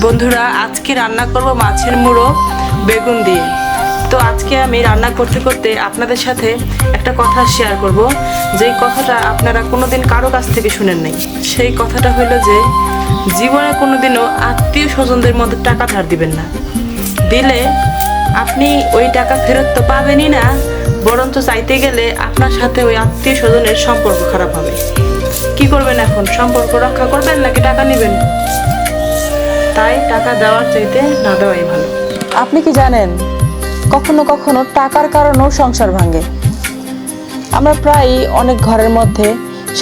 বন্ধুরা, আজকে রান্না করব মাছের মুড়ো বেগুন দিয়ে। তো আজকে আমি রান্না করতে করতে আপনাদের সাথে একটা কথা শেয়ার করব, যেই কথাটা আপনারা কোনোদিন কারো কাছ থেকে শুনেন নাই। সেই কথাটা হলো যে জীবনে কোনোদিনও আত্মীয় স্বজনদের মধ্যে টাকা ধার দিবেন না। দিলে আপনি ওই টাকা ফেরত তো পাবেনই না, বরঞ্চ চাইতে গেলে আপনার সাথে ওই আত্মীয় স্বজনের সম্পর্ক খারাপ হবে। কি করবেন এখন? সম্পর্ক রক্ষা করবেন নাকি টাকা নেবেন? তাই টাকা দেওয়ার চাইতে না দেওয়াই ভালো। আপনি কি জানেন, কখনো কখনো টাকার কারণেও সংসার ভাঙে। আমরা প্রায়ই অনেক ঘরের মধ্যে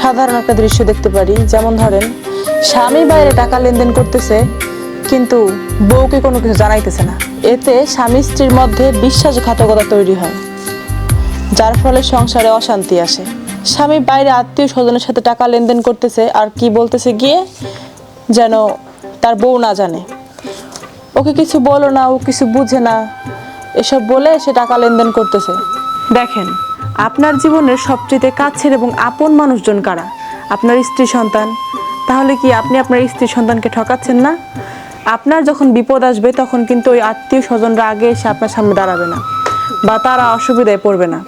সাধারণ একটা দৃশ্য দেখতে পারি, যেমন ধরেন স্বামী বাইরে টাকা লেনদেন করতেছে কিন্তু বউকে কোনো কিছু জানাইতেছে না। এতে স্বামী স্ত্রীর মধ্যে বিশ্বাসঘাতকতা তৈরি হয়, যার ফলে সংসারে অশান্তি আসে। স্বামী বাইরে আত্মীয় স্বজনের সাথে টাকা লেনদেন করতেছে আর কি বলতেছে গিয়ে, যেন তার বউ না জানে, ওকে কিছু বলো না, ও কিছু বুঝে না, এসব বলে সে টাকা লেনদেন করতেছে। দেখেন, আপনার জীবনের সবচেয়ে কাছের এবং আপন মানুষজন কারা? আপনার স্ত্রী সন্তান। তাহলে কি আপনি আপনার স্ত্রী সন্তানকে ঠকাচ্ছেন না? আপনার যখন বিপদ আসবে তখন কিন্তু ওই আত্মীয় স্বজনরা আগে এসে আপনার সামনে দাঁড়াবে না, বা তারা অসুবিধায় পড়বে না।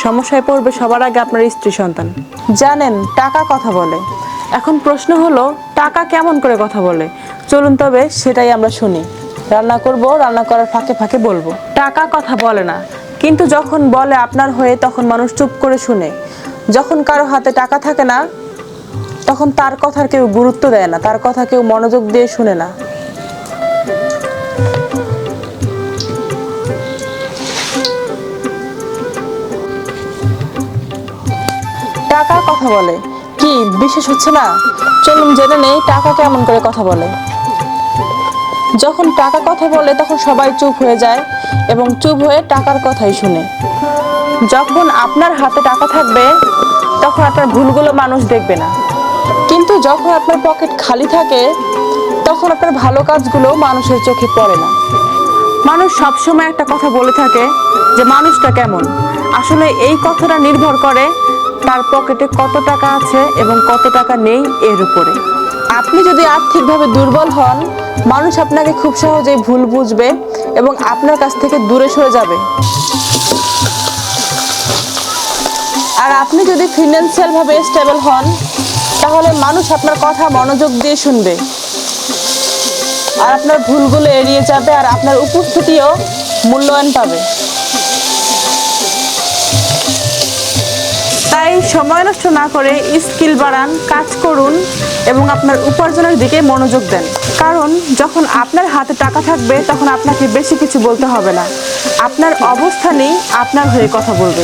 সমস্যায় পড়বে সবার আগে আপনার স্ত্রী সন্তান। জানেন, টাকা কথা বলে। এখন প্রশ্ন হলো, টাকা কেমন করে কথা বলে? চলুন তবে সেটাই আমরা শুনি। রান্না করব, রান্না করার ফাঁকে ফাঁকে বলবো। টাকা কথা বলে না, কিন্তু যখন বলে আপনার হয়ে তখন মানুষ চুপ করে শুনে। যখন কারো হাতে টাকা থাকে না তখন তার কথার কেউ গুরুত্ব দেয় না, তার কথা কেউ মনোযোগ দিয়ে শুনে না। টাকা কথা বলে কি বিশেষ হচ্ছে না? চলুন জেনে নেই টাকা কেমন করে কথা বলে। যখন টাকা কথা বলে তখন সবাই চুপ হয়ে যায় এবং চুপ হয়ে টাকার কথাই শুনে। যখন আপনার হাতে টাকা থাকবে তখন আপনার ভুলগুলো মানুষ দেখবে না, কিন্তু যখন আপনার পকেট খালি থাকে তখন আপনার ভালো কাজগুলো মানুষের চোখে পড়ে না। মানুষ সবসময় একটা কথা বলে থাকে যে মানুষটা কেমন। আসলে এই কথাটা নির্ভর করে তার পকেটে কত টাকা আছে এবং কত টাকা নেই এর উপরে। আপনি যদি আর্থিকভাবে দুর্বল হন, মানুষ আপনাকে খুব সহজেই ভুল বুঝবে এবং আপনার কাছ থেকে দূরে সরে যাবে। আর আপনি যদি ফিনান্সিয়াল ভাবে স্টেবল হন, তাহলে মানুষ আপনার কথা মনোযোগ দিয়ে শুনবে আর আপনার ভুলগুলো এড়িয়ে যাবে, আর আপনার উপস্থিতিও মূল্যায়ন পাবে। তাই সময় নষ্ট না করে স্কিল বাড়ান, কাজ করুন এবং আপনার উপার্জনের দিকে মনোযোগ দেন। কারণ যখন আপনার হাতে টাকা থাকবে তখন আপনাকে বেশি কিছু বলতে হবে না, আপনার অবস্থানই আপনার হয়ে কথা বলবে।